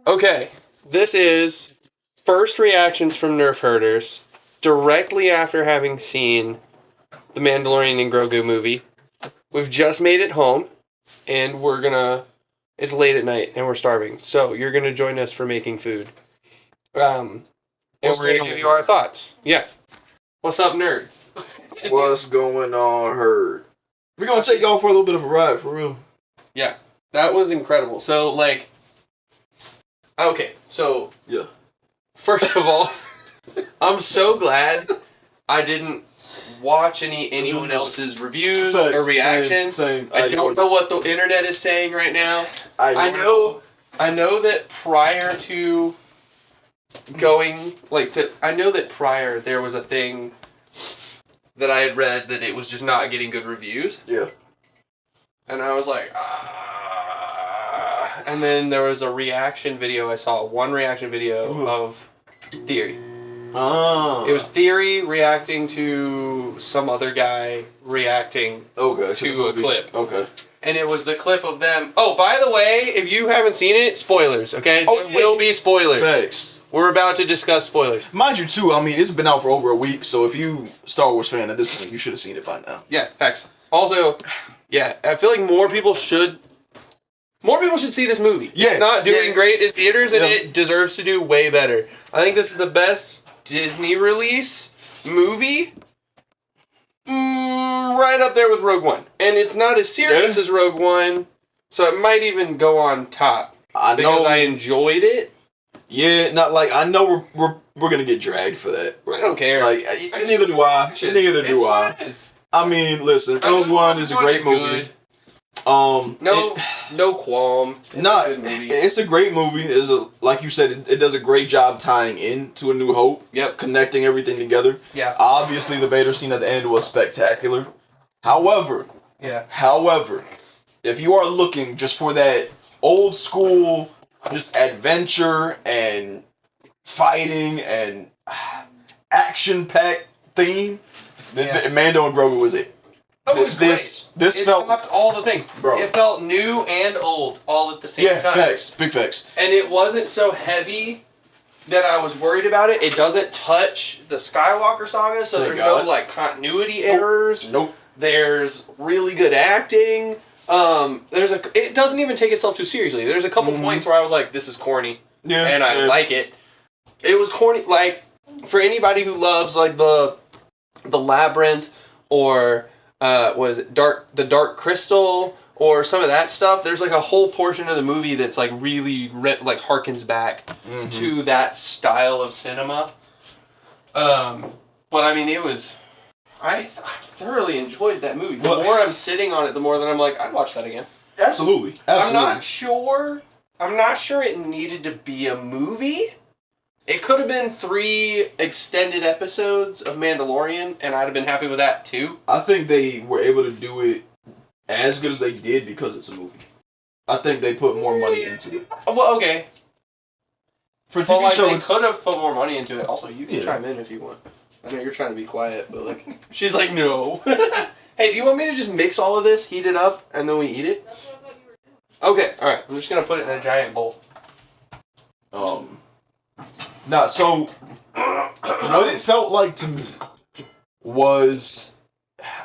Okay, this is first reactions from Nerf herders directly after having seen the Mandalorian and Grogu movie. We've just made it home, and we're gonna. It's late at night, and we're starving, so you're gonna join us for making food. And we're gonna give you our thoughts. Yeah. What's up, nerds? What's going on, herd? We're gonna take y'all for a little bit of a ride, for real. Yeah, that was incredible. So, okay, so Yeah. first of all, I'm so glad I didn't watch anyone else's reviews or reactions. Same. I don't know what the internet is saying right now. I know that prior to going I know that prior there was a thing that I had read that it was just not getting good reviews. Yeah. And I was like, and then there was a reaction video I saw, one reaction video of Theory. Ah. It was Theory reacting to some other guy reacting to a clip. Okay. And it was the clip of them. Oh, by the way, if you haven't seen it, spoilers, okay? There will be spoilers. Facts. We're about to discuss spoilers. Mind you, too, I mean, it's been out for over a week, so if you Star Wars fan at this point, you should have seen it by now. Yeah, facts. Also, yeah, I feel like more people should see this movie. Yeah. It's not doing great in theaters, and it deserves to do way better. I think this is the best Disney release movie. Right up there with Rogue One. And it's not as serious as Rogue One, so it might even go on top. Because I enjoyed it. Yeah, not like, I know we're gonna get dragged for that. I don't care. Like, neither do I. Neither do I. I mean, listen, Rogue One is a great movie. No qualm. It's a great movie. Like you said, it does a great job tying into A New Hope. Yep. Connecting everything together. Yeah. Obviously, the Vader scene at the end was spectacular. However, if you are looking just for that old school, just adventure and fighting and action-packed theme, Mando and Grogu was it. Oh, it was this it felt all the things, bro. It felt new and old all at the same time. Yeah, facts, big facts. And it wasn't so heavy that I was worried about it. It doesn't touch the Skywalker saga, so there's no continuity errors. Nope. There's really good acting. It doesn't even take itself too seriously. There's a couple points where I was like, this is corny. Yeah. And I like it. It was corny, like, for anybody who loves like the Labyrinth or was it the Dark Crystal or some of that stuff, there's like a whole portion of the movie that's like really harkens back to that style of cinema. But I mean, I thoroughly enjoyed that movie. The more I'm sitting on it, the more that I'm like, I'd watch that again. Absolutely. I'm not sure it needed to be a movie. It could have been 3 extended episodes of Mandalorian, and I'd have been happy with that too. I think they were able to do it as good as they did because it's a movie. I think they put more money into it. Well, okay. For a TV show, they could have put more money into it. Also, you can chime in if you want. I know you're trying to be quiet, but like, she's like, no. Hey, do you want me to just mix all of this, heat it up, and then we eat it? That's what I thought you were doing. Okay, all right. I'm just gonna put it in a giant bowl. So what it felt like to me was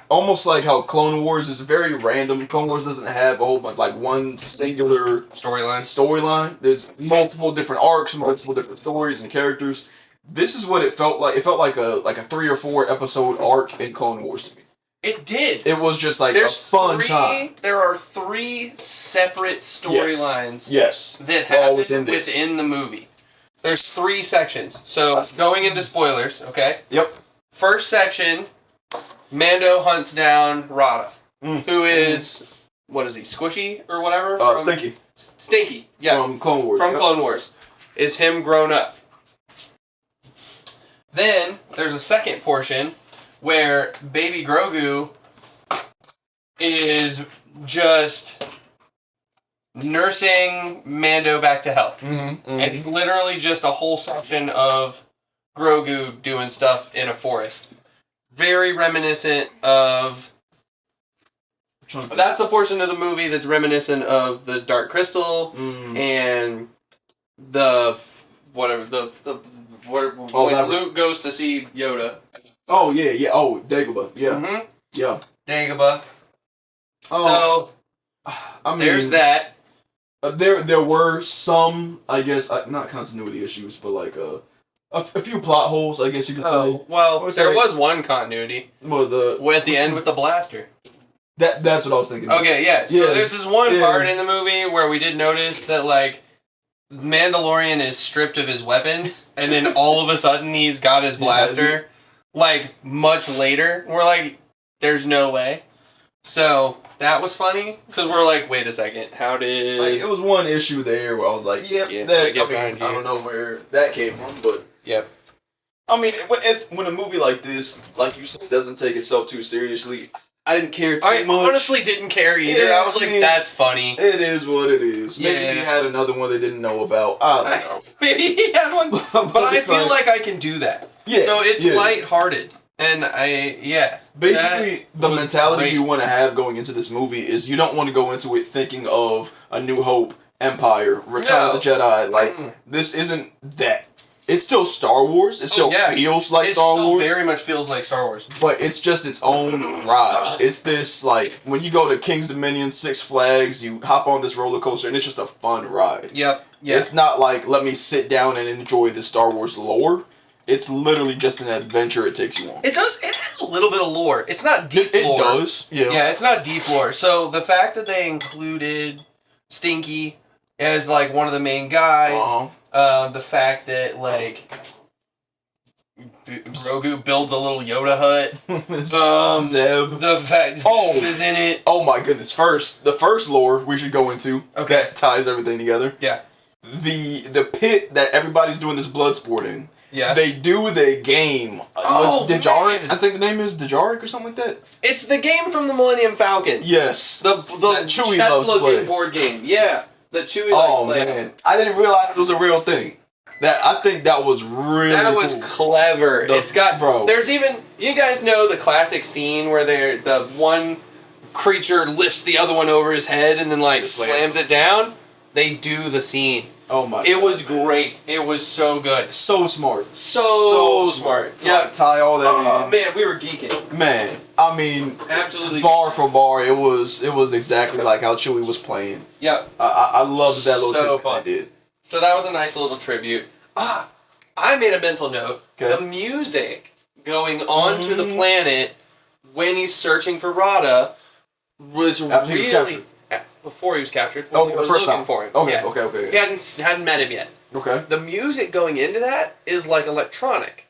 almost like how Clone Wars is very random. Clone Wars doesn't have a whole bunch, like one singular storyline. There's multiple different arcs, multiple different stories and characters. This is what it felt like. It felt like a 3 or 4 episode arc in Clone Wars to me. It did. It was just like a fun time. There are 3 separate storylines that happen within the movie. There's 3 sections. So, going into spoilers, okay? Yep. First section, Mando hunts down Rada, who is, what is he, Squishy or whatever? Stinky. Stinky, yeah. From Clone Wars. Clone Wars. Is him grown up. Then, there's a second portion where baby Grogu is just nursing Mando back to health. And it's literally just a whole section of Grogu doing stuff in a forest. Very reminiscent of... That's the portion of the movie that's reminiscent of the Dark Crystal and when Luke goes to see Yoda. Oh yeah. Oh, Dagobah. Yeah. Mm-hmm. Yeah. Dagobah. Oh, So I mean, there's that. There were some, I guess, not continuity issues, but like a few plot holes, I guess you could say. Oh well, there was one continuity. Well, At the end with the blaster. That's what I was thinking. Okay, yeah. So there's this one Yeah. part in the movie where we did notice that like Mandalorian is stripped of his weapons, and then all of a sudden he's got his blaster. Like much later, we're like, "There's no way." So that was funny because we're like, "Wait a second, how did?" Like, it was one issue there where I was like, "Yep, I don't know where that came from, but yep." I mean, when a movie like this, like you said, doesn't take itself too seriously, I didn't care too much. I honestly didn't care either. Yeah, I was like, "That's funny." It is what it is. Maybe he had another one they didn't know about. I don't know. Maybe he had one, but I feel like I can do that. Yeah. So it's lighthearted, and Basically, the mentality you want to have going into this movie is you don't want to go into it thinking of A New Hope, Empire, Return of the Jedi. Like, this isn't that. It's still Star Wars. It still feels like Star Wars. It very much feels like Star Wars. But it's just its own ride. It's this, like, when you go to King's Dominion, Six Flags, you hop on this roller coaster, and it's just a fun ride. Yep. It's not like, let me sit down and enjoy the Star Wars lore. It's literally just an adventure it takes you on. It has a little bit of lore. It's not deep lore. It does, yeah. Yeah, it's not deep lore. So the fact that they included Stinky as, like, one of the main guys, the fact that, like, Grogu builds a little Yoda hut. Zeb. The fact Zeb is in it. Oh my goodness. The first lore we should go into. Okay. That ties everything together. Yeah. The pit that everybody's doing this blood sporting. Yeah. They do the game. Dejaric? I think the name is Dejaric or something like that. It's the game from the Millennium Falcon. Yes. The Chewie chess-looking board game. Yeah. The Chewie likes play. Man. I didn't realize it was a real thing. I think that was really That was clever. It's got... Bro. There's even... You guys know the classic scene where the one creature lifts the other one over his head and then, like, slams it down? They do the scene. Oh my! It was great. It was so good. So smart. So smart. To like tie all that in. Man, we were geeking. Man, I mean, absolutely. Bar for bar, it was exactly like how Chewie was playing. Yep. I loved that little tribute they did. So that was a nice little tribute. I made a mental note. Okay. The music going onto the planet when he's searching for Rada was really... Before he was captured. When he was looking for him. Okay. He hadn't met him yet. Okay. The music going into that is like electronic.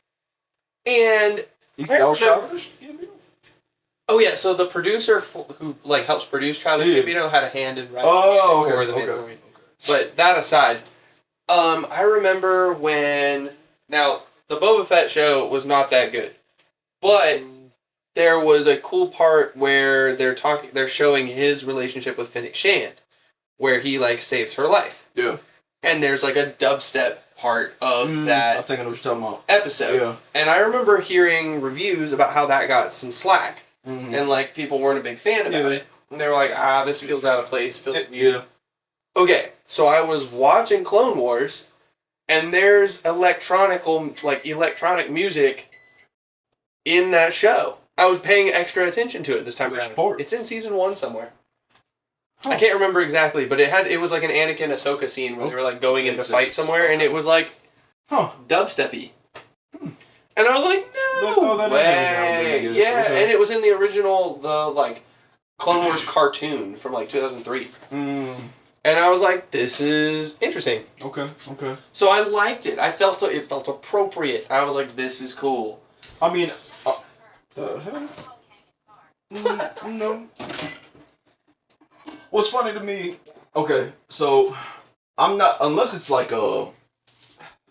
And... He's Childish? Oh yeah, so the producer who like helps produce Childish Gambino had a hand in writing for the Mandalorian. But that aside, I remember when... Now, the Boba Fett show was not that good. But... There was a cool part where they're showing his relationship with Fennec Shand, where he like saves her life. Yeah. And there's like a dubstep part of that. I think I know what you're talking about. Episode. Yeah. And I remember hearing reviews about how that got some slack, and like people weren't a big fan about it, and they were like, this feels out of place, feels weird. Yeah. Okay, so I was watching Clone Wars, and there's electronic music in that show. I was paying extra attention to it this time around. It's in season 1 somewhere. I can't remember exactly, but it was like an Anakin Ahsoka scene where they were like going in to fight somewhere, and it was like dubstepy. And I was like, no way. Yeah, and it was in the original Clone Wars cartoon from like 2003. And I was like, this is interesting. Okay. So I liked it. It felt appropriate. I was like, this is cool. I mean, the hell? No. What's funny to me? Okay, so I'm not unless it's like a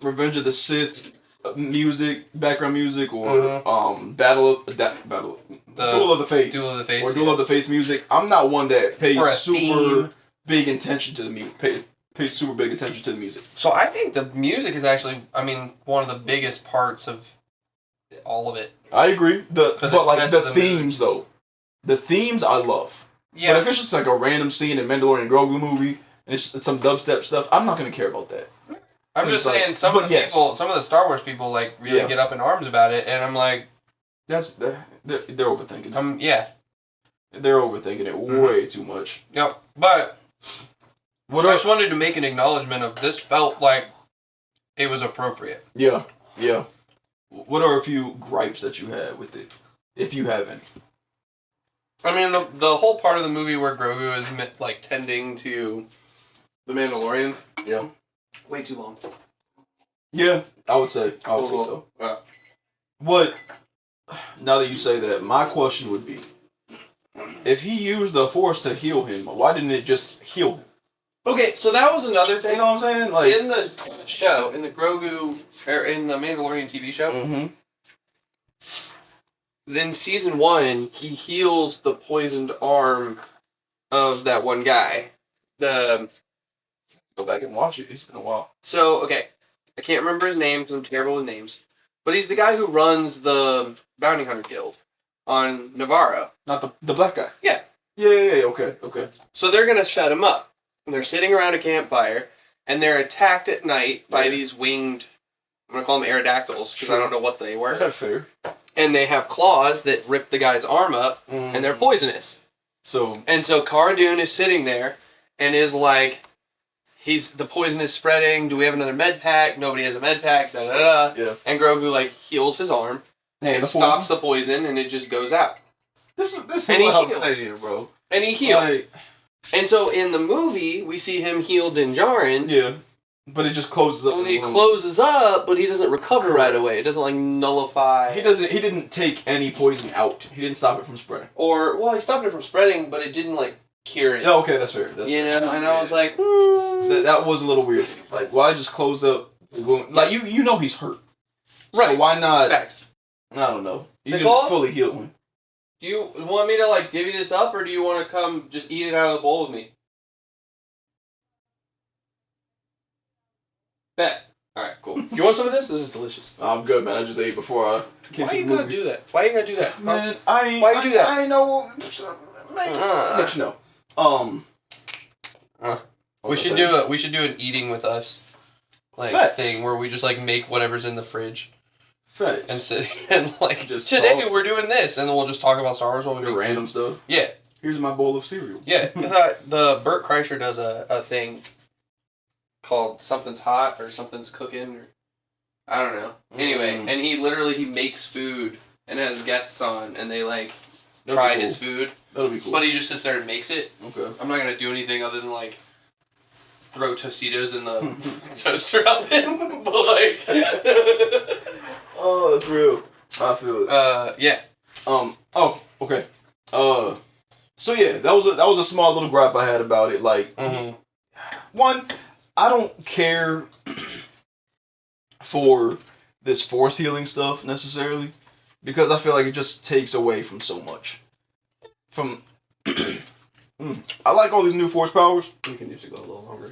Revenge of the Sith background music, or Duel of the Fates, or Duel of the Fates music. I'm not one that pays super big attention to the music. Pays super big attention to the music. So I think the music is actually, one of the biggest parts of all of it. I agree. But the themes, though. The themes I love. Yeah. But if it's just like a random scene in Mandalorian Grogu movie, and it's some dubstep stuff, I'm not going to care about that. I'm just saying some of the people, some of the Star Wars people, like, really get up in arms about it, and I'm like... They're overthinking it. Yeah. They're overthinking it way too much. Yep. But I just wanted to make an acknowledgement of this felt like it was appropriate. Yeah. Yeah. What are a few gripes that you had with it, if you have any? I mean, the whole part of the movie where Grogu is, like, tending to the Mandalorian. Yeah. Way too long. Yeah, I would say so. Yeah. What? Now that you say that, my question would be, if he used the Force to heal him, why didn't it just heal him? Okay, so that was another thing. You know what I'm saying? Like in the show, in the Grogu, or in the Mandalorian TV show, then season 1, he heals the poisoned arm of that one guy. Go back and watch it. It's been a while. So, okay, I can't remember his name because I'm terrible with names, but he's the guy who runs the Bounty Hunter Guild on Navarro. Not the black guy? Yeah. Yeah, okay. So they're going to shut him up. They're sitting around a campfire, and they're attacked at night by these winged, I'm going to call them Aerodactyls, because I don't know what they were. That's fair. And they have claws that rip the guy's arm up, and they're poisonous. So Cara Dune is sitting there, and is like, the poison is spreading, do we have another med pack? Nobody has a med pack, da-da-da. Yeah. And Grogu, like, heals his arm, and stops the poison, and it just goes out. This is what I'm saying, bro. And he heals. And so in the movie, we see him healed in Djarin. Yeah. But it just closes up. And he closes up, but he doesn't recover right away. It doesn't, like, nullify. He didn't take any poison out. He didn't stop it from spreading. He stopped it from spreading, but it didn't, like, cure it. Yeah, okay, that's fair. And I was like, That was a little weird. Like, why just close up? Like, you know he's hurt. Right. So why not? Facts. I don't know. You didn't fully heal him. Do you want me to, like, divvy this up, or do you want to come just eat it out of the bowl with me? Bet. Alright, cool. You want some of this? This is delicious. I'm good, man. I just ate before I came Why are you gonna do that? Why are you gonna do that? Man, Why you do that? I ain't know. Let you know. We should do an eating with us thing where we just like make whatever's in the fridge. Facts. And sit and like just today we're doing this, and then we'll just talk about Star Wars while we make random stuff. Yeah. Here's my bowl of cereal. Yeah. I thought the Bert Kreischer does a thing called Something's Hot or Something's Cooking, or I don't know. Anyway, and he makes food and has guests on, and they like try his food. That'll be cool. But he just sits there and makes it. Okay. I'm not gonna do anything other than like throw Tostitos in the toaster oven, but like. Oh, that's real. I feel it. Yeah. Oh, okay. So yeah, that was a small little gripe I had about it. Like, one, I don't care for this force healing stuff necessarily, because I feel like it just takes away from so much. I like all these new force powers. We can usually go a little longer,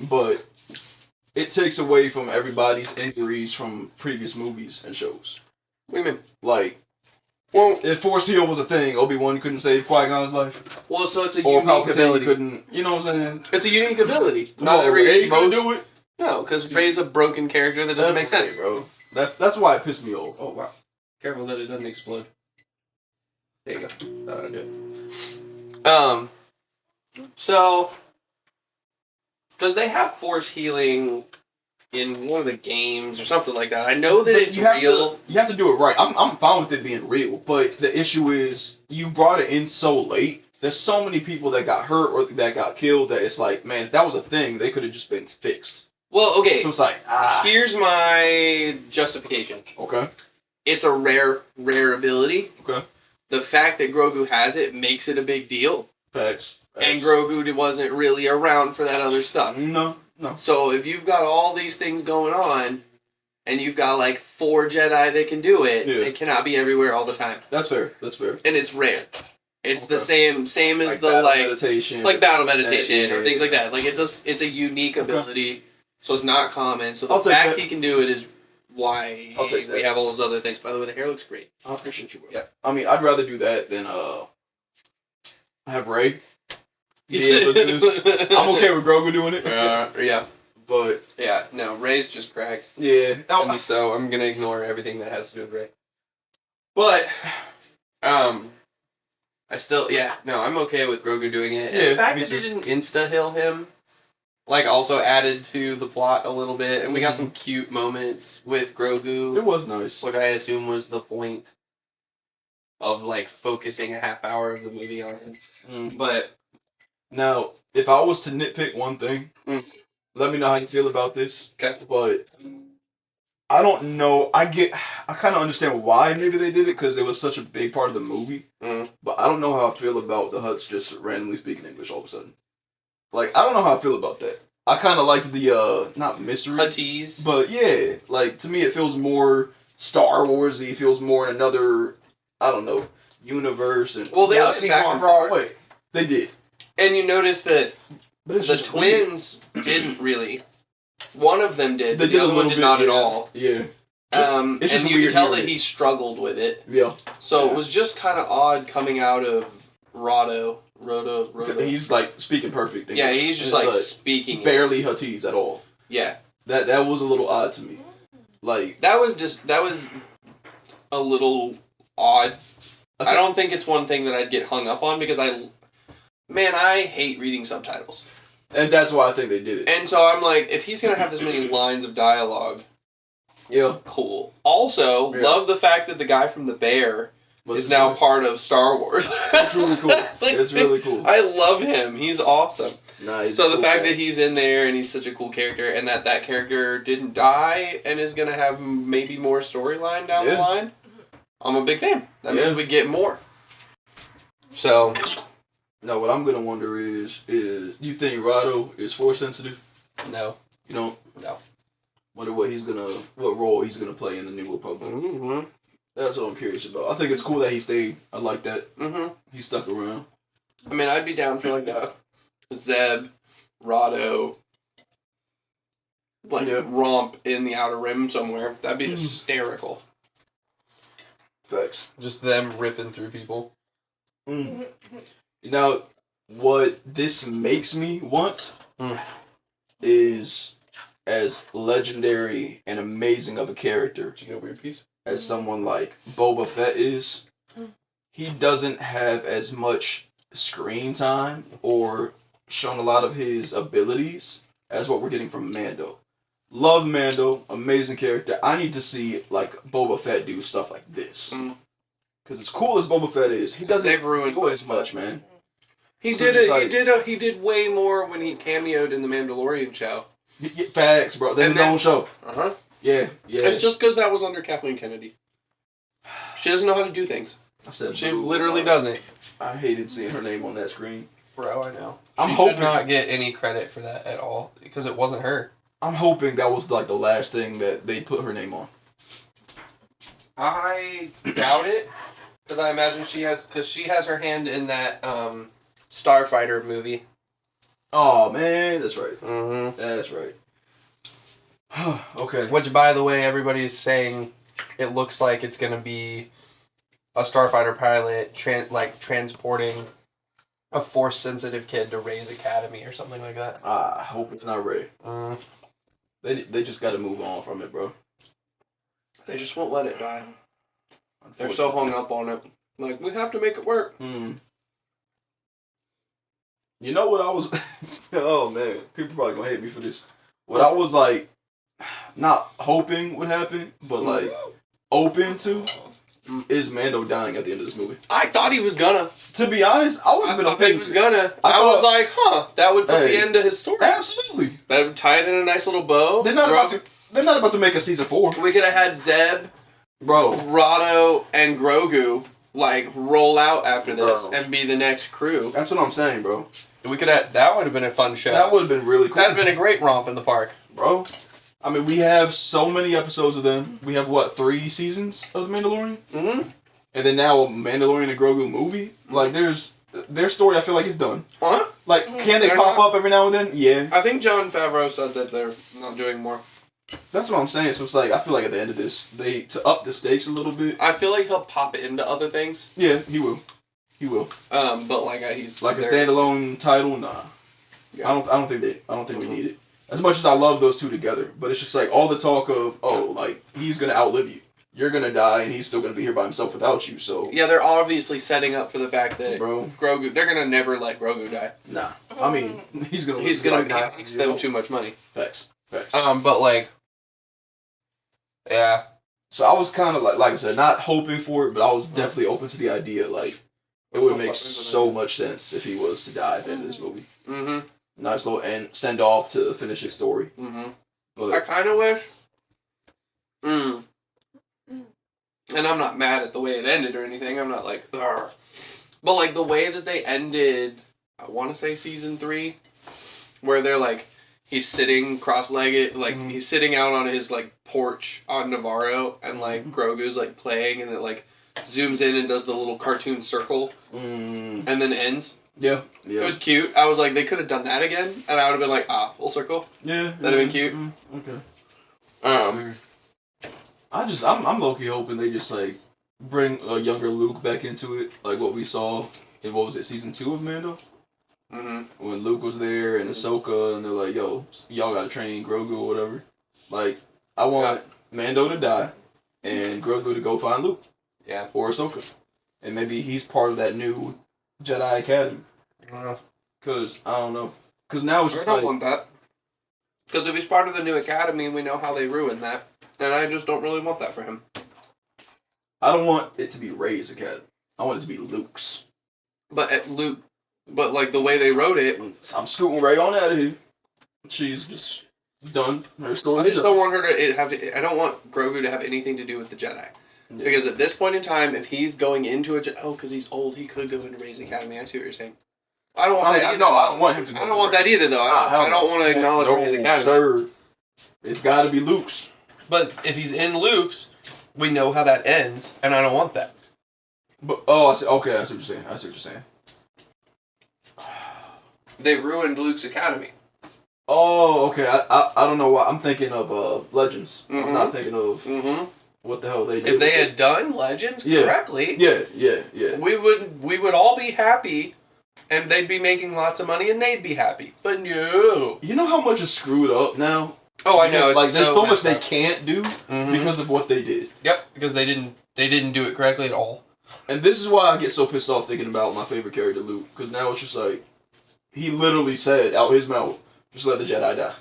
but it takes away from everybody's injuries from previous movies and shows. What do you mean? Like, well, if force heal was a thing, Obi-Wan couldn't save Qui-Gon's life. Well, so it's a unique ability. Couldn't, you know what I'm saying? It's a unique ability. Not every Rey could do it. No, because Rey's a broken character that doesn't make sense, bro. That's why it pissed me off. Oh wow! Careful that it doesn't explode. There you go. That'll do it. So, does they have force healing in one of the games or something like that? I know that it's real. You have to do it right. I'm fine with it being real, but the issue is you brought it in so late. There's so many people that got hurt or that got killed that it's like, man, if that was a thing, they could have just been fixed. Well, okay. So it's like, here's my justification. Okay. It's a rare ability. Okay. The fact that Grogu has it makes it a big deal. Facts. And Grogu wasn't really around for that other stuff. No. So if you've got all these things going on, and you've got like 4 Jedi that can do it, it cannot be everywhere all the time. That's fair. And it's rare. It's the same as like the meditation. Like battle meditation or things like that. Like it's a unique ability, so it's not common. So the fact he can do it is why we have all those other things. By the way, the hair looks great. I appreciate you, bro. Yeah. I mean, I'd rather do that than have Rey be able to do this. I'm okay with Grogu doing it. Yeah. But yeah, no, Ray's just cracked. yeah, And so I'm gonna ignore everything that has to do with Ray. But I still I'm okay with Grogu doing it. And yeah, the fact me that too. they didn't insta heal him, like, also added to the plot a little bit, and we got some cute moments with Grogu. It was nice. Which I assume was the point of, like, focusing a half hour of the movie on him. But now, if I was to nitpick one thing, let me know how you feel about this. Okay. But I don't know. I kind of understand why maybe they did it because it was such a big part of the movie. But I don't know how I feel about the Hutts just randomly speaking English all of a sudden. Like, I don't know how I feel about that. I kind of liked the, not mystery. Hutties. But yeah, like, to me it feels more Star Wars-y. It feels more in another, I don't know, universe. And well, they went back and forth. They did. And you notice that the twins weird. didn't really. One of them did, but the other one did not at all. Yeah. And you could tell that he struggled with it. Yeah. So it was just kind of odd coming out of Rodo. He's like speaking perfect English. Yeah, he's just like speaking barely Huttese at all. Yeah. That was a little odd to me. Like that was a little odd. I don't think it's one thing that I'd get hung up on because I hate reading subtitles. And that's why I think they did it. And so I'm like, if he's gonna have this many lines of dialogue, cool. Also, love the fact that the guy from the bear is now part of Star Wars. That's really cool. It's really cool. I love him. He's awesome. Nice. So the fact that he's in there and he's such a cool character, and that character didn't die and is gonna have maybe more storyline down the line, I'm a big fan. That means we get more. So. No, what I'm gonna wonder is you think Rado is force sensitive? No. You don't? No. Wonder what role he's gonna play in the New Republic. Mm-hmm. That's what I'm curious about. I think it's cool that he stayed. I like that. Mm-hmm. He stuck around. I mean, I'd be down for like a Zeb, Rado, romp in the Outer Rim somewhere. That'd be hysterical. Facts. Just them ripping through people. Now, what this makes me want is as legendary and amazing of a character. Did you get a weird piece? As someone like Boba Fett is. He doesn't have as much screen time or shown a lot of his abilities as what we're getting from Mando. Love Mando, amazing character. I need to see like Boba Fett do stuff like this. Because as cool as Boba Fett is, he doesn't do as much, man. He did way more when he cameoed in the Mandalorian show. Facts, bro. That's his own show. Yeah. It's just because that was under Kathleen Kennedy. She doesn't know how to do things. She literally doesn't. I hated seeing her name on that screen. Bro, I know. She should not get any credit for that at all because it wasn't her. I'm hoping that was like the last thing that they put her name on. I doubt it because I imagine she has her hand in that Starfighter movie. Oh man, that's right. Mm-hmm. That's right. Okay. Which, by the way, everybody is saying it looks like it's gonna be a Starfighter pilot transporting a Force-sensitive kid to Rey's Academy or something like that. I hope it's not Rey. They just got to move on from it, bro. They just won't let it die. They're so hung up on it. Like, we have to make it work. You know what I was... oh, man. People probably gonna hate me for this. What I was, like, not hoping would happen, but, like, open to is Mando dying at the end of this movie. I thought he was gonna. To be honest, I would have been okay. He was gonna. I was like, that would put the end to his story. Absolutely. That would tie it in a nice little bow. They're not about to make a season 4. We could have had Zeb, Rado, and Grogu roll out after this and be the next crew. That's what I'm saying, bro. We could have. That would have been a fun show. That would have been really cool. That would have been a great romp in the park, bro. I mean, we have so many episodes of them. We have 3 seasons of The Mandalorian. Mm-hmm. And then now a Mandalorian and Grogu movie. Like, their story, I feel like is done. Huh? Like, can they pop up every now and then? Yeah. I think Jon Favreau said that they're not doing more. That's what I'm saying. So it's like, I feel like at the end of this, to up the stakes a little bit. I feel like he'll pop into other things. Yeah, he will. He will. But he's like a standalone title. Nah. Yeah. I don't think we need it. As much as I love those two together, but it's just like all the talk of, oh, like, he's gonna outlive you. You're gonna die, and he's still gonna be here by himself without you, so... Yeah, they're obviously setting up for the fact that Bro. Grogu... They're gonna never let Grogu die. Nah. I mean, he's gonna... He makes them too much money. Facts. But, like... Yeah. So I was kind of, like I said, not hoping for it, but I was definitely open to the idea, like, it would make so much sense if he was to die at the end of this movie. Mm-hmm. Nice little end, send off to finish his story. Mm-hmm. But I kind of wish... And I'm not mad at the way it ended or anything. I'm not like, argh. But, like, the way that they ended, I want to say season 3, where they're, like, he's sitting cross-legged, like, he's sitting out on his, like, porch on Navarro, and, like, Grogu's, like, playing, and it, like, zooms in and does the little cartoon circle, and then ends. Yeah. It was cute. I was like, they could have done that again, and I would have been like, full circle. Yeah. That'd have been cute. Okay. I'm low-key hoping they just, like, bring a younger Luke back into it, like what we saw in, what was it, season 2 of Mando? Mm-hmm. When Luke was there and Ahsoka, and they're like, yo, y'all gotta train Grogu or whatever. Like, I want Mando to die, and Grogu to go find Luke. Yeah. Or Ahsoka. And maybe he's part of that new Jedi Academy. Because, I don't know. Because now it's just I don't want that. Because if he's part of the new Academy, we know how they ruined that. And I just don't really want that for him. I don't want it to be Rey's Academy. I want it to be Luke's. But like the way they wrote it... I'm scooting Rey on out of here. She's just done. Her story. I just don't want her to have to... I don't want Grogu to have anything to do with the Jedi. Yeah. Because at this point in time, if he's going into a... because he's old, he could go into Rey's Academy. I see what you're saying. I don't want that either. No, I don't want him to go. I don't want that either, though. I don't want to acknowledge Rey's Academy. Sir. It's got to be Luke's. But if he's in Luke's, we know how that ends, and I don't want that. But I see what you're saying. They ruined Luke's Academy. Oh, okay. I don't know why. I'm thinking of Legends. Mm-hmm. I'm not thinking of what the hell they did. If they had done Legends correctly, we would all be happy, and they'd be making lots of money, and they'd be happy. But no. You know how much is screwed up now? Oh, I know. Like, there's so much they can't do Mm-hmm. because of what they did. Yep, because they didn't do it correctly at all. And this is why I get so pissed off thinking about my favorite character, Luke. Because now it's just like, he literally said out his mouth, just let the Jedi die.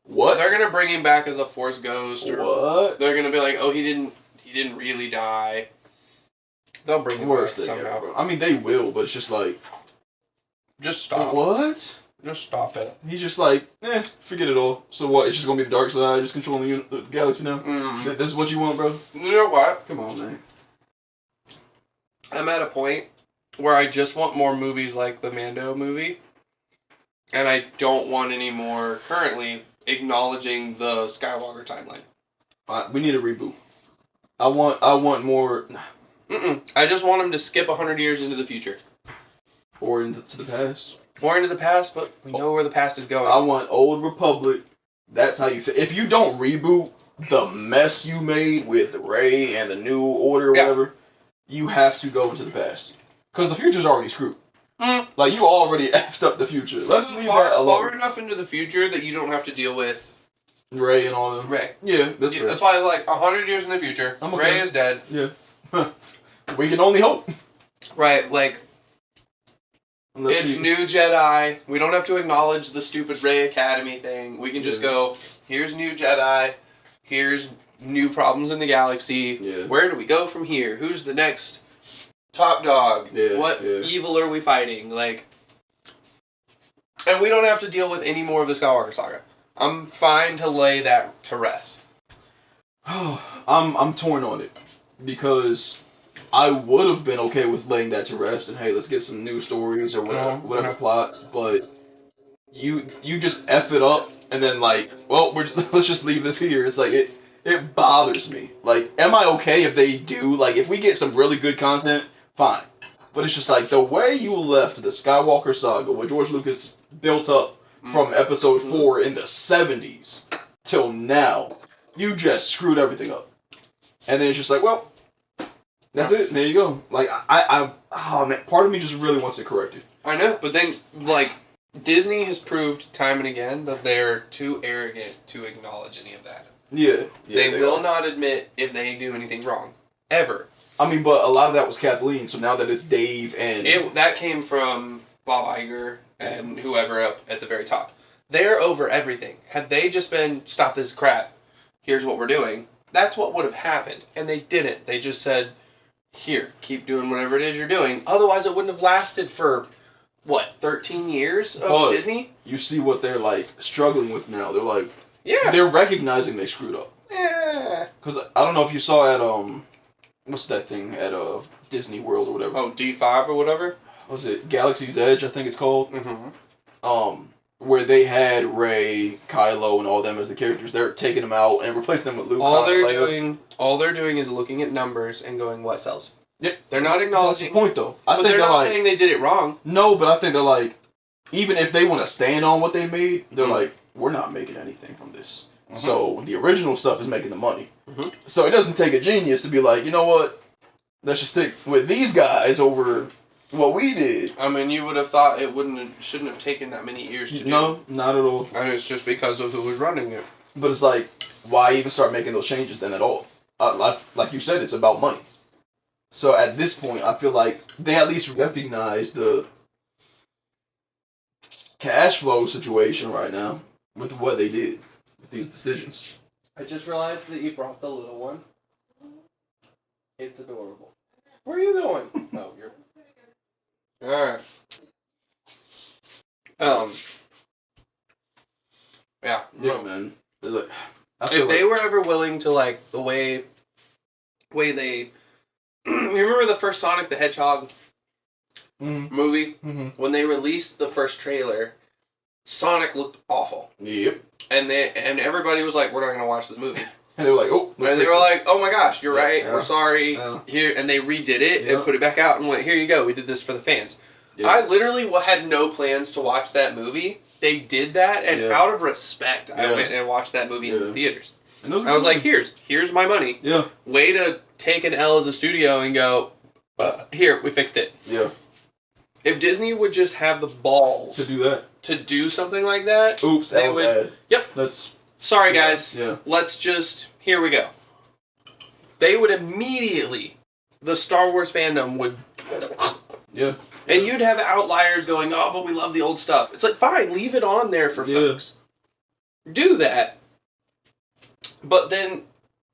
What? They're gonna bring him back as a Force ghost, or what? They're gonna be like, oh, he didn't really die. They'll bring him back somehow. Bro. I mean, they will, but it's just like, just stop. What? Just stop it. He's just like, forget it all. So what? It's just gonna be the dark side, just controlling the galaxy now. This is what you want, bro? You know what? Come on, man. I'm at a point where I just want more movies like the Mando movie, and I don't want any more currently acknowledging the Skywalker timeline. We need a reboot. I want more. I just want them to skip 100 years into the future. Or into the past. Or into the past, but we know where the past is going. I want Old Republic. That's how you fit. If you don't reboot the mess you made with Rey and the New Order or whatever, you have to go into the past. Because the future's already screwed. Like, you already effed up the future. Let's leave that alone. Far enough into the future that you don't have to deal with Rey and all them. Rey. Yeah, that's fair. That's why, like, 100 years in the future, Rey is dead. Yeah. We can only hope. Right, like, it's new Jedi. We don't have to acknowledge the stupid Rey Academy thing. We can just go, here's new Jedi, here's new problems in the galaxy. Yeah. Where do we go from here? Who's the next top dog? What evil are we fighting? Like, and we don't have to deal with any more of the Skywalker saga. I'm fine to lay that to rest. I'm torn on it because I would have been okay with laying that to rest and hey, let's get some new stories or whatever plots, but you just F it up and then like, well, let's just leave this here. It's like it bothers me. Like, am I okay if they do, like, if we get some really good content, fine. But it's just like the way you left the Skywalker saga, what George Lucas built up from episode 4 in the 70s till now, you just screwed everything up. And then it's just like, well, that's it. There you go. Like, oh man, part of me just really wants it corrected. I know, but then, like, Disney has proved time and again that they're too arrogant to acknowledge any of that. Yeah. They will not admit if they do anything wrong. Ever. I mean, but a lot of that was Kathleen, so now that it's Dave and... That came from Bob Iger and whoever up at the very top. They're over everything. Had they just been, stop this crap, here's what we're doing, that's what would have happened. And they didn't. They just said, here, keep doing whatever it is you're doing. Otherwise, it wouldn't have lasted for, 13 years of Disney? You see what they're, struggling with now. They're like... Yeah. They're recognizing they screwed up. Yeah. Because I don't know if you saw at, what's that thing? At, Disney World or whatever. Oh, D5 or whatever? Was it Galaxy's Edge, I think it's called? Mm-hmm. Where they had Rey, Kylo, and all them as the characters. They're taking them out and replacing them with Luke. All they're doing is looking at numbers and going, what sells? Yeah. They're not acknowledging. That's the point, though. But they're not saying they did it wrong. No, but I think they're like, even if they want to stand on what they made, they're like, we're not making anything from this. Mm-hmm. So the original stuff is making the money. Mm-hmm. So it doesn't take a genius to be like, you know what? Let's just stick with these guys over what we did. I mean, you would have thought it shouldn't have taken that many years to do. No, not at all. And it's just because of who was running it. But it's like, why even start making those changes then at all? Like you said, it's about money. So at this point, I feel like they at least recognize the cash flow situation right now with what they did with these decisions. I just realized that you brought the little one. It's adorable. Where are you going? Oh, you're... Alright. Yeah. Yeah, man. Look, if they were ever willing to, the way they... You remember the first Sonic the Hedgehog movie? Mm-hmm. When they released the first trailer, Sonic looked awful. Yep. And everybody was like, we're not going to watch this movie. And they were like, oh. And they were like, oh my gosh, you're right. Yeah. We're sorry. Yeah. Here, and they redid it and put it back out and went, here you go. We did this for the fans. Yeah. I literally had no plans to watch that movie. They did that, and out of respect, I went and watched that movie in the theaters. And I was like, here's my money. Yeah. Way to take an L as a studio and go, here, we fixed it. Yeah. If Disney would just have the balls to do something like that, oops, they would. Bad. Yep. Sorry, guys. Yeah. Let's just... Here we go. They would immediately... The Star Wars fandom would... Yeah. And you'd have outliers going, oh, but we love the old stuff. It's like, fine, leave it on there for folks. Do that. But then,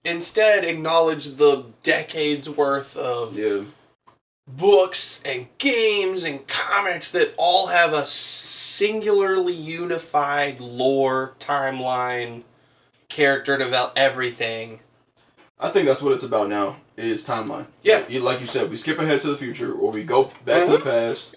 instead, acknowledge the decades worth of... books and games and comics that all have a singularly unified lore, timeline, character develop, everything. I think that's what it's about now, is timeline. Yeah. Like you said, we skip ahead to the future, or we go back to the past,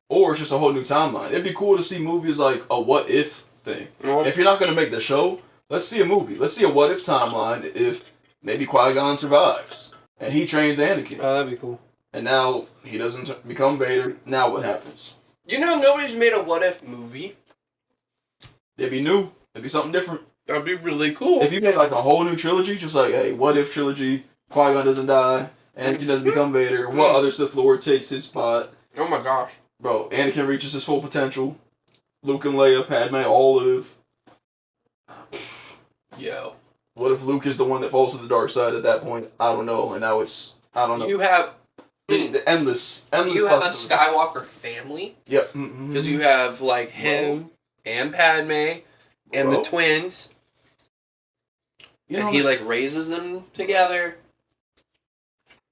or it's just a whole new timeline. It'd be cool to see movies like a what-if thing. If you're not going to make the show, let's see a movie. Let's see a what-if timeline if maybe Qui-Gon survives, and he trains Anakin. Oh, that'd be cool. And now he doesn't become Vader. Now what happens? You know, nobody's made a what-if movie. It'd be new. It'd be something different. That'd be really cool. If you made a whole new trilogy, just hey, what-if trilogy, Qui-Gon doesn't die, Anakin doesn't become Vader, what other Sith Lord takes his spot? Oh my gosh. Bro, Anakin reaches his full potential. Luke and Leia, Padme, all live. Yo. What if Luke is the one that falls to the dark side at that point? I don't know. And now it's... I don't know. You have... The endless you have a Skywalker family. Yep. Because you have, him and Padme and the twins. And he, raises them together.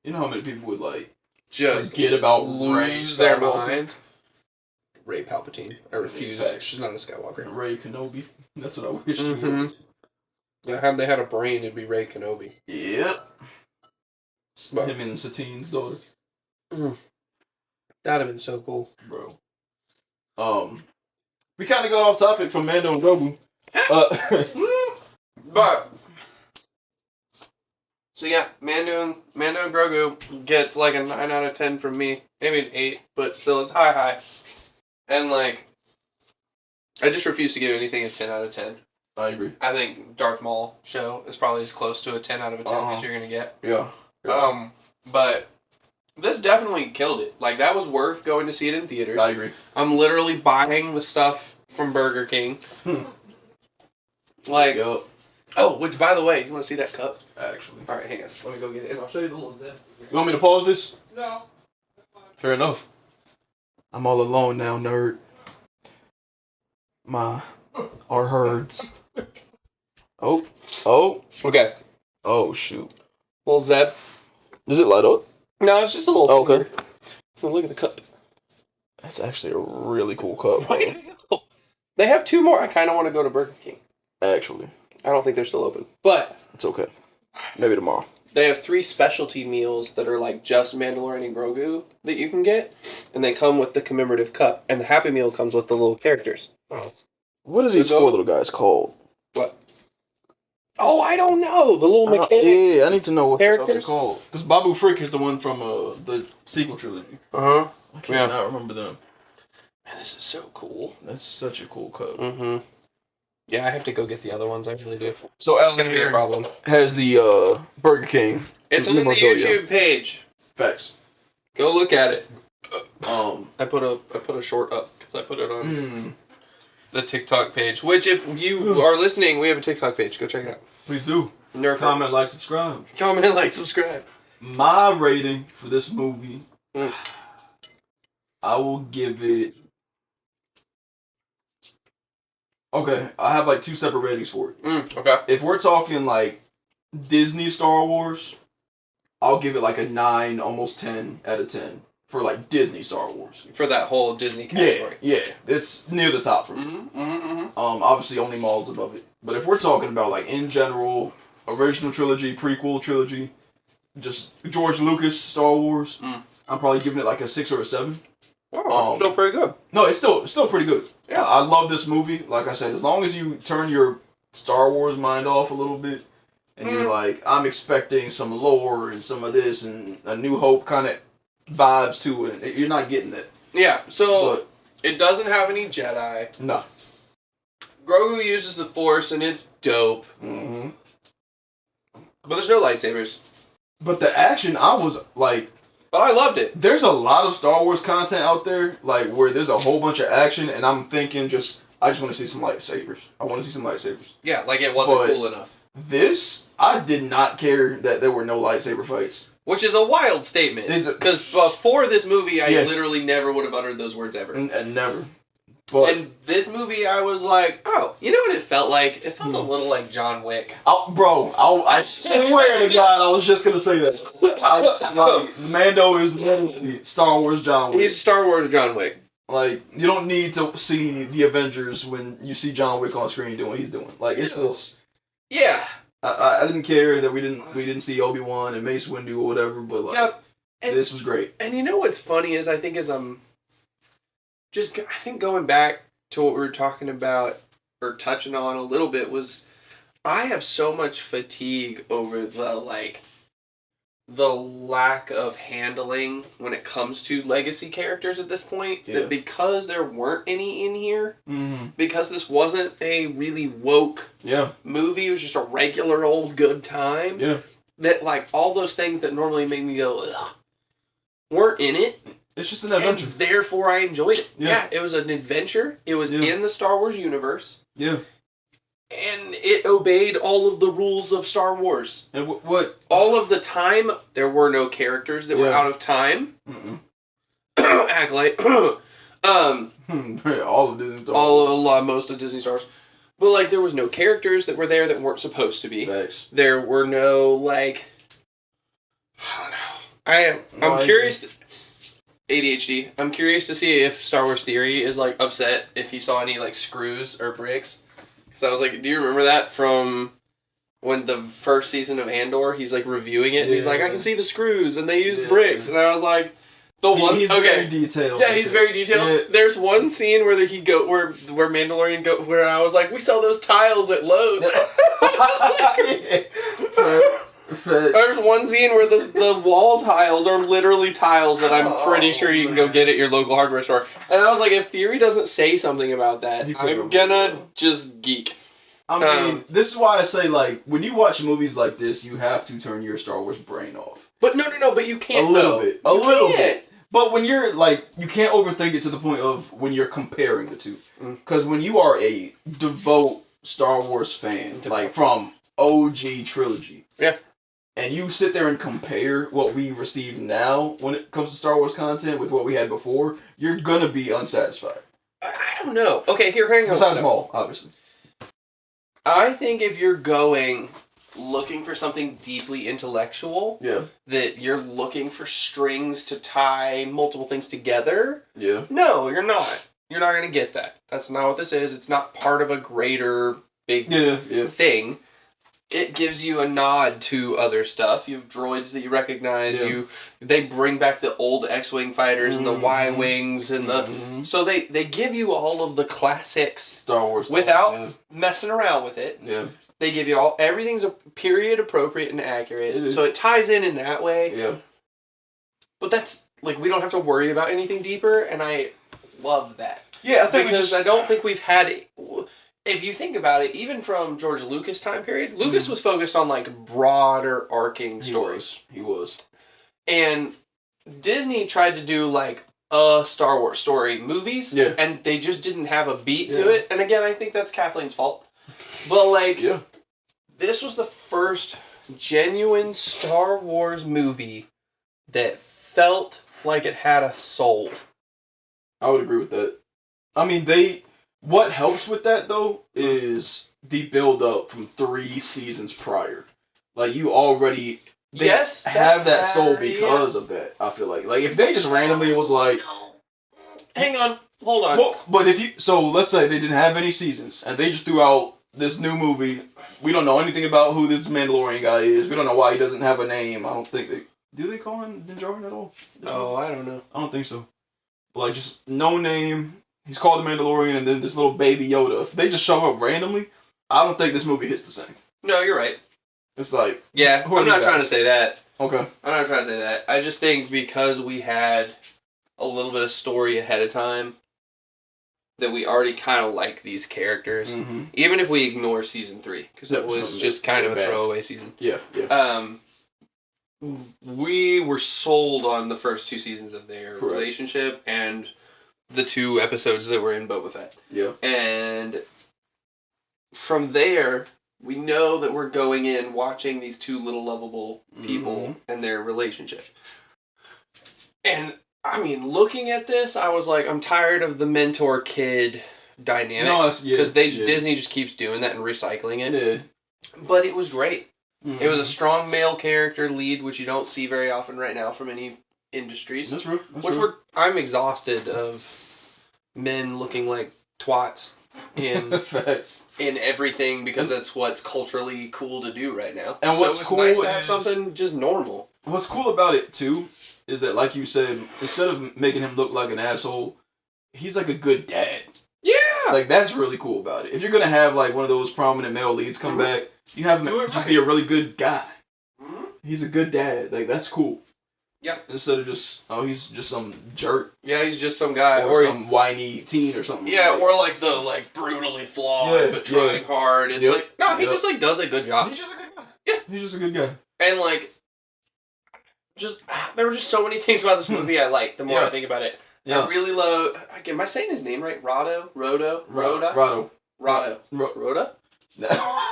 You know how many people would, just forget about lose their minds? Rey Palpatine. I refuse. She's not a Skywalker. Rey Kenobi. That's what I wish she was. Had they had a brain, it'd be Rey Kenobi. Yep. Him and Satine's daughter. That'd have been so cool. Bro. We kind of got off topic from Mando and Grogu. But... So yeah, Mando and Grogu gets a 9 out of 10 from me. Maybe an 8, but still it's high. And I just refuse to give anything a 10 out of 10. I agree. I think Darth Maul show is probably as close to a 10 out of 10 as you're going to get. Yeah. But This definitely killed it. Like, that was worth going to see it in theaters. I agree. I'm literally buying the stuff from Burger King. Like, Yup. oh, which, by the way, you want to see that cup? Actually. Alright, hang on. Let me go get it, and I'll show you the little zip. You want me to pause this? No. Fair enough. I'm all alone now, nerd. Our herds. Oh. Okay. Oh, shoot. Little Zeb. Does it light up? No, it's just a little Okay. finger. Oh, look at the cup. That's actually a really cool cup. I know. They have 2 more. I kind of want to go to Burger King. Actually. I don't think they're still open. But It's okay. Maybe tomorrow. they have 3 specialty meals that are like just Mandalorian and Grogu that you can get. And they come with the commemorative cup. And the Happy Meal comes with the little characters. Oh. What are these 4 little guys called? What? Oh, I don't know. The little mechanic. Yeah, I need to know what they're characters? called. Because Babu Frick is the one from the sequel trilogy. Uh-huh. I cannot remember them. Man, this is so cool. That's such a cool cup. Mm-hmm. Yeah, I have to go get the other ones. I really do. So It's going to be a problem. has the Burger King. It's on the YouTube page. Facts. Go look at it. Um. I put a short up because I put it on the TikTok page. Which, if you are listening, we have a TikTok page. Go check it out. Please do. Nerf Comment, Hurts. like, subscribe. Comment, like, subscribe. My rating for this movie, I will give it. Okay, I have like 2 separate ratings for it. Okay. If we're talking like Disney Star Wars, I'll give it like a 9, almost 10 out of 10 for like Disney Star Wars. For that whole Disney category. Yeah, it's near the top for me. Obviously only Maul's above it. But if we're talking about like in general, original trilogy, prequel trilogy, just George Lucas Star Wars, I'm probably giving it like a 6 or a 7. Oh, still pretty good. No, it's still pretty good. Yeah. I love this movie. Like I said, as long as you turn your Star Wars mind off a little bit, and you're like, I'm expecting some lore and some of this and a New Hope kind of vibes to it, you're not getting it. Yeah, so it doesn't have any Jedi. No. Grogu uses the Force, and it's dope. Mm-hmm. But there's no lightsabers. But the action, I was like... But I loved it. There's a lot of Star Wars content out there, like, where there's a whole bunch of action, and I'm thinking I just want to see some lightsabers. I want to see some lightsabers. Yeah, like it wasn't cool enough. This, I did not care that there were no lightsaber fights. Which is a wild statement. Because before this movie, I literally never would have uttered those words ever. And never. But and this movie, I was like, oh, you know what it felt like? It felt a little like John Wick. I swear to God, I was just going to say that. Mando is literally Star Wars John Wick. He's Star Wars John Wick. Like, you don't need to see the Avengers when you see John Wick on screen doing what he's doing. Like, it's just... Yeah. I didn't care that we didn't see Obi-Wan and Mace Windu or whatever, but like, this was great. And you know what's funny is I think going back to what we were talking about or touching on a little bit was I have so much fatigue over the lack of handling when it comes to legacy characters at this point, that because there weren't any in here, because this wasn't a really woke movie, it was just a regular old good time, that like all those things that normally make me go, ugh, weren't in it. It's just an adventure. And therefore I enjoyed it. Yeah, it was an adventure. It was in the Star Wars universe. Yeah. And it obeyed all of the rules of Star Wars. And what? All of the time, there were no characters that were out of time. Acolyte. All of Disney Star Wars. Most of Disney Stars. But, like, there was no characters that were there that weren't supposed to be. Thanks. There were no, like... I don't know. I'm curious... ADHD. I'm curious to see if Star Wars Theory is, like, upset if he saw any, like, screws or bricks. Because I was like, do you remember that from when the first season of Andor, he's, like, reviewing it, and he's like, I can see the screws, and they use bricks. And I was like, he's very detailed. Yeah, he's very detailed. Yeah. There's one scene where where Mandalorian where I was like, we sell those tiles at Lowe's. There's one scene where the wall tiles are literally tiles that I'm pretty sure you can go get at your local hardware store. And I was like, if Theory doesn't say something about that, I'm gonna just geek. I mean, this is why I say, like, when you watch movies like this, you have to turn your Star Wars brain off. But no, but you can't. A little bit. A little bit. But when you're, like, you can't overthink it to the point of when you're comparing the two. Because when you are a devout Star Wars fan, like, from OG trilogy. Yeah. And you sit there and compare what we receive now when it comes to Star Wars content with what we had before, you're going to be unsatisfied. I don't know. Okay, hang on. Besides Maul, obviously. I think if you're looking for something deeply intellectual, that you're looking for strings to tie multiple things together, no, you're not. You're not going to get that. That's not what this is. It's not part of a greater, big thing. It gives you a nod to other stuff. You have droids that you recognize. They bring back the old X-Wing fighters and the Y-Wings and the... So they give you all of the classics Star Wars without messing around with it. Yeah. They give you everything's period appropriate and accurate. So it ties in that way. Yeah. But that's, like, we don't have to worry about anything deeper, and I love that. Yeah, I think I don't think we've had... If you think about it, even from George Lucas' time period, Lucas was focused on, like, broader arcing stories. He was. And Disney tried to do, like, a Star Wars story movies, and they just didn't have a beat to it. And again, I think that's Kathleen's fault. But, like, this was the first genuine Star Wars movie that felt like it had a soul. I would agree with that. I mean, what helps with that, though, is the build-up from 3 seasons prior. Like, you already have that soul because of that, I feel like. Like, if they just randomly was like... Hang on. Hold on. Well, but if you... So, let's say they didn't have any seasons, and they just threw out this new movie. We don't know anything about who this Mandalorian guy is. We don't know why he doesn't have a name. I don't think they... Do they call him Din Djarin at all? Oh, I don't know. I don't think so. But, like, just no name... He's called the Mandalorian, and then this little baby Yoda. If they just show up randomly, I don't think this movie hits the same. No, you're right. It's like... Yeah, I'm not trying to say that. Okay. I'm not trying to say that. I just think because we had a little bit of story ahead of time, that we already kind of like these characters. Even if we ignore season 3, because it was just kind of a throwaway season. Yeah. We were sold on the first 2 seasons of their relationship, and... the 2 episodes that were in Boba Fett. Yeah. And from there, we know that we're going in watching these 2 little lovable people and their relationship. And, I mean, looking at this, I was like, I'm tired of the mentor-kid dynamic. Because Disney just keeps doing that and recycling it. Yeah. But it was great. It was a strong male character lead, which you don't see very often right now from any... industries. That's true. I'm exhausted of men looking like twats in everything because that's what's culturally cool to do right now. And what's cool nice to have something just normal. What's cool about it too is that, like you said, instead of making him look like an asshole, he's like a good dad. Yeah. Like that's really cool about it. If you're gonna have like one of those prominent male leads come back, you have him just be a really good guy. He's a good dad. Like that's cool. Yep. Instead of just, he's just some jerk. Yeah, he's just some guy. Or some whiny teen or something. Yeah, or like the brutally flawed but trying hard. It's like, no, he just like does a good job. He's just a good guy. Yeah. He's just a good guy. And like, there were just so many things about this movie I like the more I think about it. Yeah. I really love, am I saying his name right? Rhoda?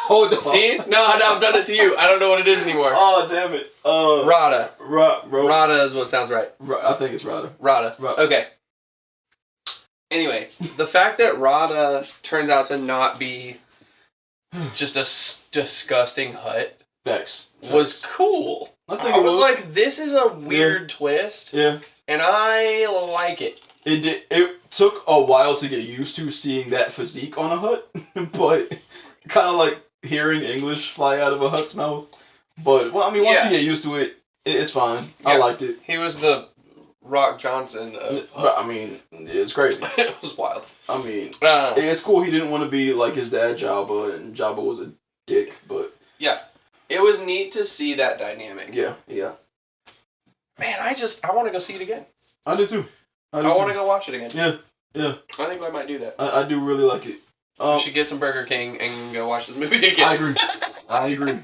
Hold on. See? No, I've done it to you. I don't know what it is anymore. Oh, damn it. Rada. Rada is what sounds right. I think it's Rada. Rada. Okay. Anyway, the fact that Rada turns out to not be just a disgusting hut was cool. I was like, this is a weird twist. Yeah. And I like it. It took a while to get used to seeing that physique on a hut, but kind of like hearing English fly out of a hut's mouth. But, well, I mean, once you get used to it, it's fine. Yeah. I liked it. He was the Rock Johnson of huts. I mean, it's crazy. It was wild. I mean, it's cool he didn't want to be like his dad, Jabba, and Jabba was a dick, but... Yeah. It was neat to see that dynamic. Yeah. Man, I want to go see it again. I do too. I want to go watch it again. Yeah. I think I might do that. I do really like it. We should get some Burger King and go watch this movie again. I agree.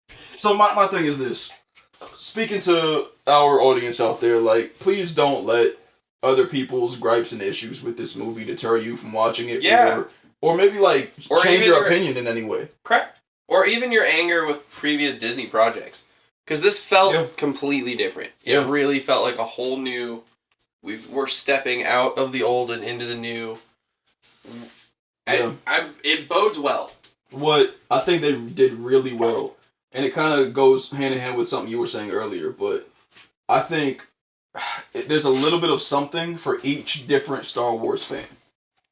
So my thing is this. Speaking to our audience out there, like, please don't let other people's gripes and issues with this movie deter you from watching it. Yeah. Or maybe, like, change your opinion in any way. Correct. Or even your anger with previous Disney projects. Because this felt completely different. It really felt like a whole new... We're stepping out of the old and into the new. It bodes well. What I think they did really well, and it kind of goes hand in hand with something you were saying earlier, but I think there's a little bit of something for each different Star Wars fan.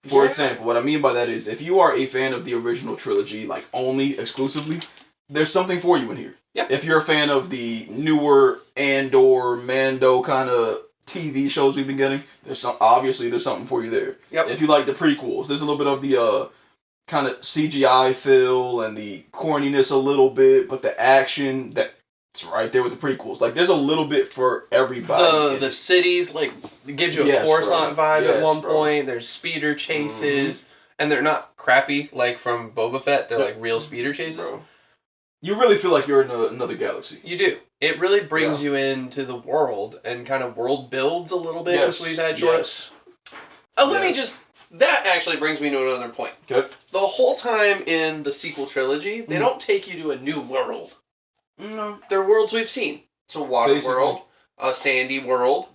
For example, what I mean by that is, if you are a fan of the original trilogy, like only exclusively, there's something for you in here. Yeah. If you're a fan of the newer Andor, Mando kind of TV shows we've been getting, there's something for you there. Yep. If you like the prequels, there's a little bit of the kind of CGI feel and the corniness a little bit, but the action that's right there with the prequels. Like, there's a little bit for everybody. The cities, like, it gives you a Coruscant vibe at one point. There's speeder chases, and they're not crappy like from Boba Fett. They're like real speeder chases. Bro. You really feel like you're in another galaxy. You do. It really brings you into the world and kind of world builds a little bit, which we've had short. That actually brings me to another point. Okay. The whole time in the sequel trilogy, they don't take you to a new world. No. They're worlds we've seen. It's a water world, a sandy world,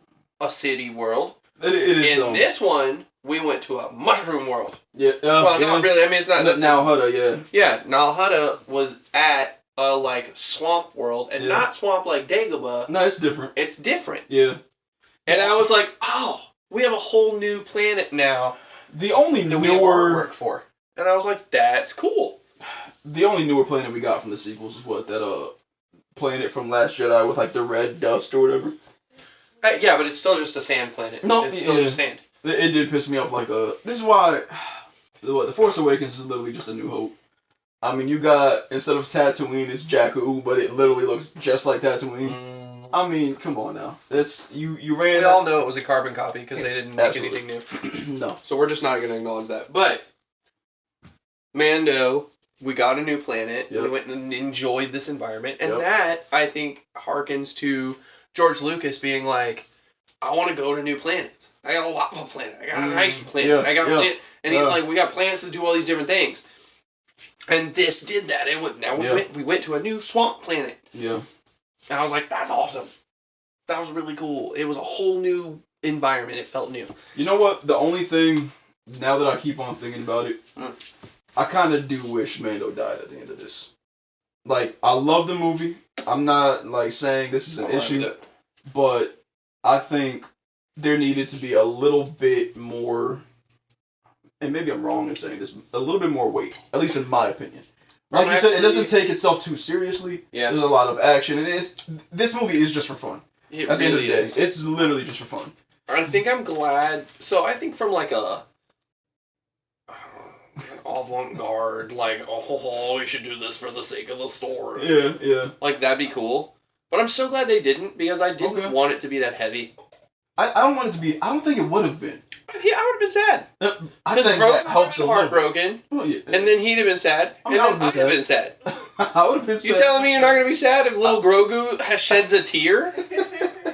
a city world. It is. In this one, we went to a mushroom world. Yeah. Not really. I mean, it's not. That's Nal Hutta, yeah. Yeah, Nal Hutta was at a swamp world, and not swamp like Dagobah. No, it's different. It's different. Yeah. And I was like, oh, we have a whole new planet now. The only that we have artwork for. And I was like, that's cool. The only newer planet we got from the sequels is what, that planet from Last Jedi with like the red dust or whatever. Yeah, but it's still just a sand planet. No, it's still just sand. It did piss me off. Like this is why the Force Awakens is literally just A New Hope. I mean, you got, instead of Tatooine, it's Jakku, but it literally looks just like Tatooine. I mean, come on now. That's you ran. We all know it was a carbon copy because they didn't make anything new. No. So we're just not going to acknowledge that. But Mando, we got a new planet. Yep. We went and enjoyed this environment, and that I think harkens to George Lucas being like, I want to go to new planets. I got a lava planet. I got an ice planet. And he's like, we got planets that do all these different things. And this did that. And we went to a new swamp planet. Yeah. And I was like, that's awesome. That was really cool. It was a whole new environment. It felt new. You know what? The only thing, now that I keep on thinking about it, I kind of do wish Mando died at the end of this. Like, I love the movie. I'm not, like, saying this is an issue. But I think there needed to be a little bit more, and maybe I'm wrong in saying this, a little bit more weight. At least in my opinion. Like you said, it doesn't take itself too seriously. Yeah. There's a lot of action. This movie is just for fun. At the end of the day, it's literally just for fun. I think I'm glad. So I think from like an avant-garde, like, oh, we should do this for the sake of the story. Yeah. Like, that'd be cool. But I'm so glad they didn't, because I didn't want it to be that heavy. I don't want it to be. I don't think it would have been. Yeah, I would have been sad. Because Grogu helps would have been heartbroken. And then he'd have been sad. And then I'd have been sad. I would have been sad. You telling me you're not going to be sad if little Grogu sheds a tear?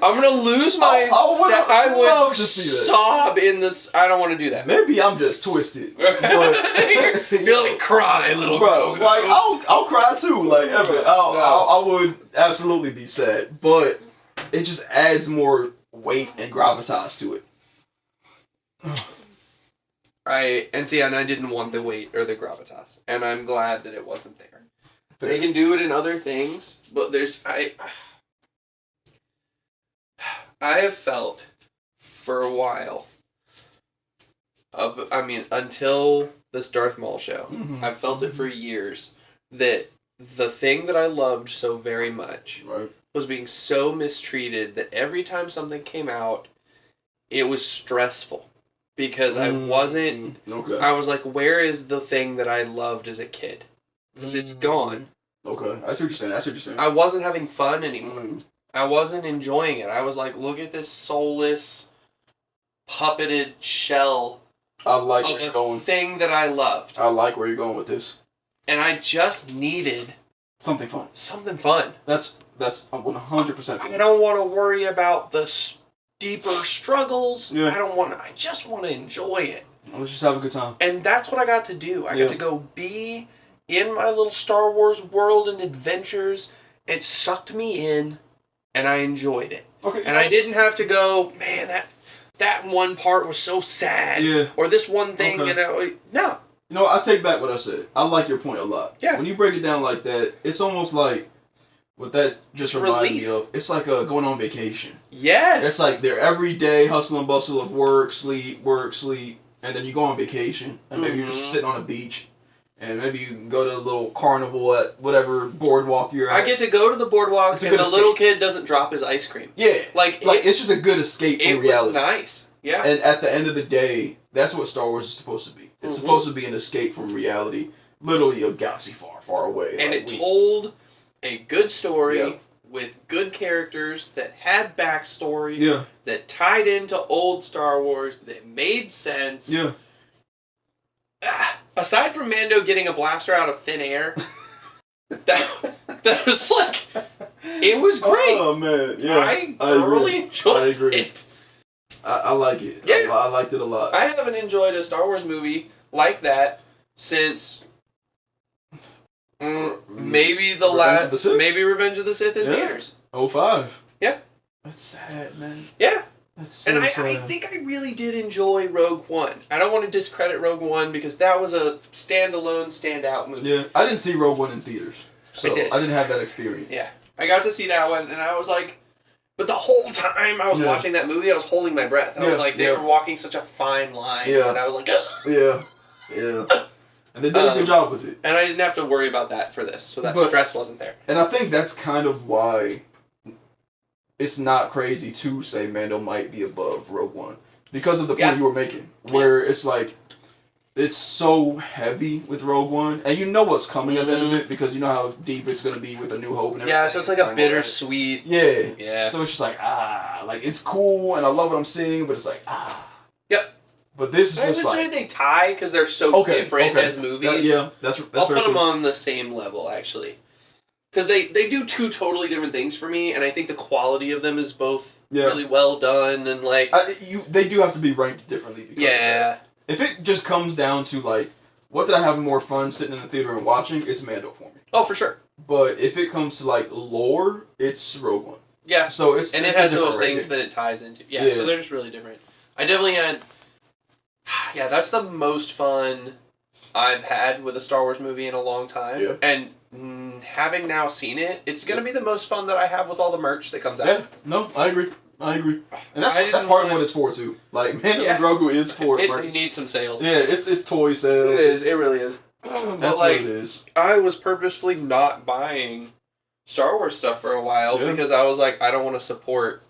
I'm going to lose my... I would sob in this... I don't want to do that. Maybe I'm just twisted. But, you're like, cry, little Grogu. Like, I'll cry too. Like, I would absolutely be sad. But it just adds more weight and gravitas to it. Right, and I didn't want the weight or the gravitas, and I'm glad that it wasn't there. They can do it in other things, but I have felt for a while, until this Darth Maul show, I've felt it for years, that the thing that I loved so very much was being so mistreated that every time something came out, it was stressful. Because I wasn't... Okay. I was like, where is the thing that I loved as a kid? Because it's gone. Okay. I see what you're saying. I wasn't having fun anymore. I wasn't enjoying it. I was like, look at this soulless, puppeted shell I like of where you're a going. thing that I loved. I like where you're going with this. And I just needed Something fun. something fun. That's 100% I fun. don't want to worry about the deeper struggles. Yeah. I just want to enjoy it. Let's just have a good time. And that's what I got to do. I got to go be in my little Star Wars world and adventures. It sucked me in, and I enjoyed it. Okay. And I didn't have to go, man, that one part was so sad. Yeah. Or this one thing, Okay. No. You know, I take back what I said. I like your point a lot. Yeah. When you break it down like that, it's almost like what that just reminded me of. It's like going on vacation. Yes. It's like they're every day hustle and bustle of work, sleep, and then you go on vacation, and maybe you're just sitting on a beach, and maybe you can go to a little carnival at whatever boardwalk you're at. I get to go to the boardwalk, and the little kid doesn't drop his ice cream. Yeah. Like it's just a good escape from reality. It was nice. Yeah. And at the end of the day, that's what Star Wars is supposed to be. It's supposed to be an escape from reality, literally a galaxy far, far away. And it told a good story with good characters that had backstory, that tied into old Star Wars, that made sense. Yeah. Aside from Mando getting a blaster out of thin air, that was like, it was great. Oh man, yeah. I thoroughly enjoyed it. I like it. Yeah. I liked it a lot. I haven't enjoyed a Star Wars movie like that since maybe maybe Revenge of the Sith in theaters. 05. Yeah. That's sad, man. Yeah. That's so and sad. I think I really did enjoy Rogue One. I don't want to discredit Rogue One because that was a standalone, standout movie. Yeah, I didn't see Rogue One in theaters, so I did. I didn't have that experience. Yeah, I got to see that one, and I was like, but the whole time I was watching that movie, I was holding my breath. I was like, they were walking such a fine line, and I was like, yeah. And they did a good job with it. And I didn't have to worry about that for this, so that stress wasn't there. And I think that's kind of why it's not crazy to say Mando might be above Rogue One. Because of the point you were making. Where it's like, it's so heavy with Rogue One, and you know what's coming at the end of it, because you know how deep it's going to be with A New Hope and everything. Yeah, so it's like a bittersweet... Yeah. So it's just like, like, it's cool, and I love what I'm seeing, but it's like, Yep. But this is I just would say they tie, because they're so different as movies. That's I'll put them on the same level, actually. Because they do two totally different things for me, and I think the quality of them is both really well done, and like... they do have to be ranked differently. Because of that. If it just comes down to, like, what did I have more fun sitting in the theater and watching, it's Mando for me. Oh, for sure. But if it comes to, like, lore, it's Rogue One. Yeah. So it has those things that it ties into. Yeah, so they're just really different. I definitely had... Yeah, that's the most fun I've had with a Star Wars movie in a long time. Yeah. And having now seen it, it's going to be the most fun that I have with all the merch that comes out. Yeah, no, I agree. And that's part of what it's for, too. Like, Mando and Grogu is for merch. It needs some sales. Yeah, it's toy sales. It is. It really is. That's but, what it is. I was purposefully not buying Star Wars stuff for a while because I was like, I don't want to support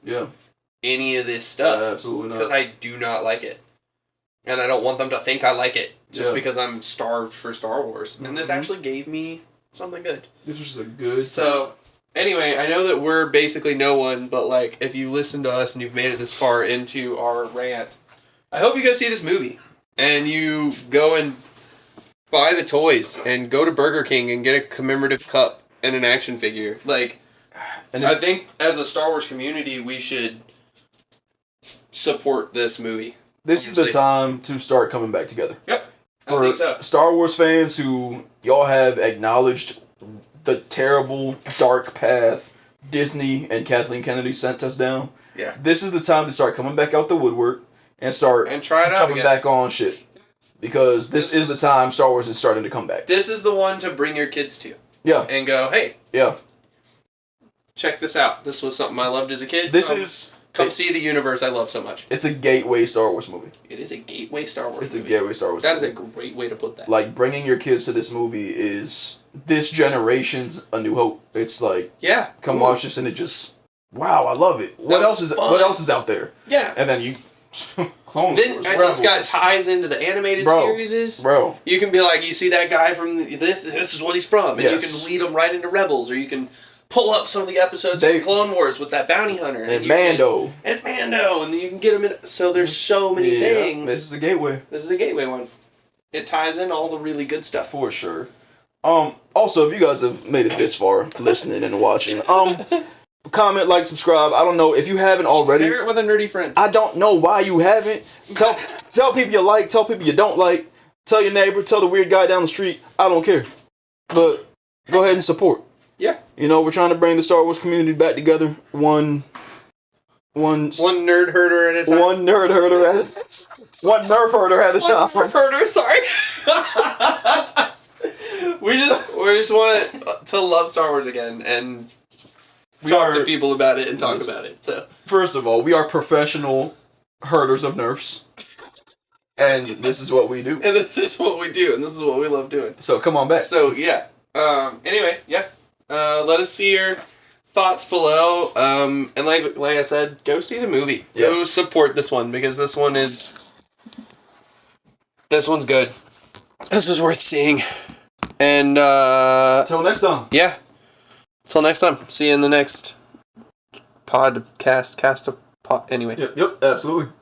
any of this stuff. Absolutely not. Because I do not like it. And I don't want them to think I like it just because I'm starved for Star Wars. And this actually gave me something good. This was a good... So, anyway, I know that we're basically no one, but, like, if you listen to us and you've made it this far into our rant, I hope you go see this movie. And you go and buy the toys and go to Burger King and get a commemorative cup and an action figure. Like, I think as a Star Wars community, we should support this movie. This is the time to start coming back together. Yep. For I think so. Star Wars fans who y'all have acknowledged the terrible, dark path Disney and Kathleen Kennedy sent us down. Yeah. This is the time to start coming back out the woodwork and start try it out jumping back on shit. Because this is the time Star Wars is starting to come back. This is the one to bring your kids to. Yeah. And go, hey. Yeah. Check this out. This was something I loved as a kid. Come see the universe I love so much. It's a gateway Star Wars movie. It is a gateway Star Wars movie. It's a gateway Star Wars movie. That is a great way to put that. Like, bringing your kids to this movie is this generation's A New Hope. It's like, come watch this and it just, wow, I love it. What else is out there? Yeah. And then you... Clone then Wars, it's got ties into the animated series. Bro. You can be like, you see that guy from this is what he's from. And you can lead them right into Rebels, or you can pull up some of the episodes from Clone Wars with that bounty hunter. And Mando. And Mando, and then you can get them in. So there's so many things. This is a gateway. This is a gateway one. It ties in all the really good stuff. For sure. Also, if you guys have made it this far, listening and watching, comment, like, subscribe. I don't know if you haven't already. Share it with a nerdy friend. I don't know why you haven't. Tell people you like. Tell people you don't like. Tell your neighbor. Tell the weird guy down the street. I don't care. But go ahead and support. Yeah. You know, we're trying to bring the Star Wars community back together. One nerd herder at a time. One nerd herder at a One nerf herder at a time. Nerf herder, sorry. we just want to love Star Wars again and talk to people about it and talk about it. So first of all, we are professional herders of nerfs. And this is what we do. And this is what we do, and this is what we love doing. So come on back. So yeah. Anyway, yeah. Let us see your thoughts below. And like I said, go see the movie. Yeah. Go support this one because this one's good. This is worth seeing. And until next time. Yeah. Until next time. See you in the next podcast. Anyway. Yep, absolutely.